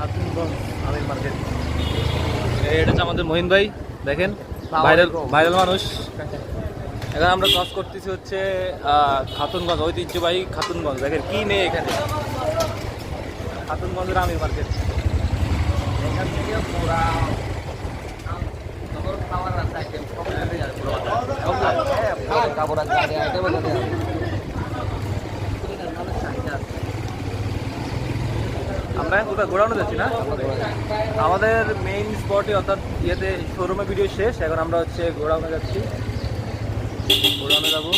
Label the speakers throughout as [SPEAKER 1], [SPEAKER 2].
[SPEAKER 1] খাতুনগঞ্জ আমির market. এটা হচ্ছে আমাদের মহিন ভাই, দেখেন ভাইরাল ভাইরাল মানুষ। এখন আমরা ক্রস করতেছি হচ্ছে খাতুনগঞ্জ, ঐতিহ্যবাহী খাতুনগঞ্জ। দেখেন কি নেই এখানে, খাতুনগঞ্জের আমির মার্কেট।
[SPEAKER 2] এখান থেকে পুরা খাবার আছে আইটেম সব কাপড় আছে আইটেম
[SPEAKER 1] আমরা কোথাও ঘোরানো যাচ্ছি না, আমাদের মেইন স্পটে অর্থাৎ ইয়েতে শোরুমে ভিডিও শেষ। এখন আমরা হচ্ছে ঘোরানো যাচ্ছি, ঘোরানো যাবো।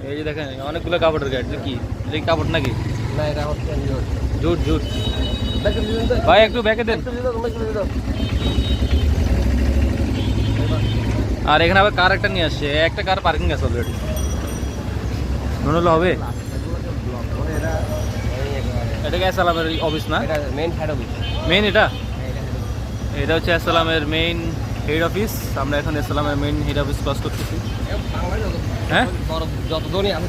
[SPEAKER 1] এই যে দেখেন অনেকগুলো কাপড়ের গাড়ি, কি এটা কাপড় নাকি?
[SPEAKER 2] না এটা হচ্ছে
[SPEAKER 1] জুট জুট। ভাই একটু ব্যাকে দেন। আর এখানে আবার কার একটা নিয়ে আসছে, একটা কার পার্কিং আছে অলরেডি। মনে হলো হবে এটা কি আসসালামের অফিস না?
[SPEAKER 2] এটা মেইন হেড অফিস।
[SPEAKER 1] মেইন এটা এটা হচ্ছে আসসালামের মেইন হেড অফিস। আমরা এখন আসসালামের মেইন হেড অফিস ক্রস করতেছি। হ্যাঁ
[SPEAKER 2] যত ধনী আমি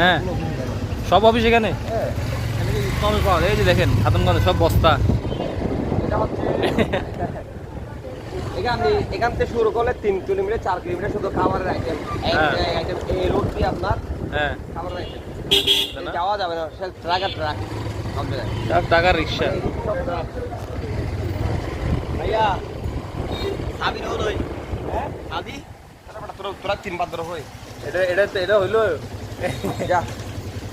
[SPEAKER 1] হ্যাঁ সব অফিস এখানে কমে পাওয়া যায়। এই যে দেখেন খাতুনগঞ্জে সব বস্তা।
[SPEAKER 2] এখান থেকে শুরু করলে 3 কিলোমিটার 4 কিলোমিটার শুধু খাবারের আইটেম। আইটেম এই রোড দিয়ে আপনার
[SPEAKER 1] হ্যাঁ
[SPEAKER 2] খাবারের আইটেম যাওয়া যাবে না, সে ট্রাক আর ট্রাক সব জায়গায়।
[SPEAKER 1] সব টাকার রিক্সা।
[SPEAKER 2] ভাইয়া সাবি রোড হই হ্যাঁ সাবি তোরা 3 বার ধরে হই
[SPEAKER 1] এটা এটা এটা হইলো
[SPEAKER 2] যা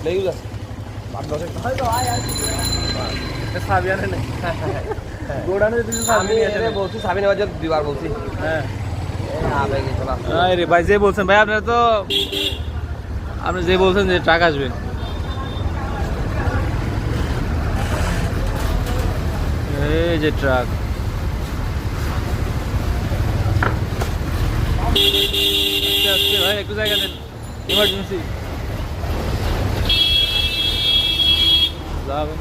[SPEAKER 2] লেগে যা বাদ দশে হয় তো আয়
[SPEAKER 1] সাবি আনে না গোডানে দিতে সাবি নিয়ে আসে।
[SPEAKER 2] বলছি সাবি নেওয়ার জন্য 2 বার বলছি।
[SPEAKER 1] হ্যাঁ
[SPEAKER 2] আবেগে চলা
[SPEAKER 1] আরে ভাই যে বলছেন ভাই আপনারা তো আপনি যে বলছেন যে ট্রাক আসবে। এই যে ট্রাক ভাই একটু জায়গা দেন, ইমার্জেন্সি যাবেন।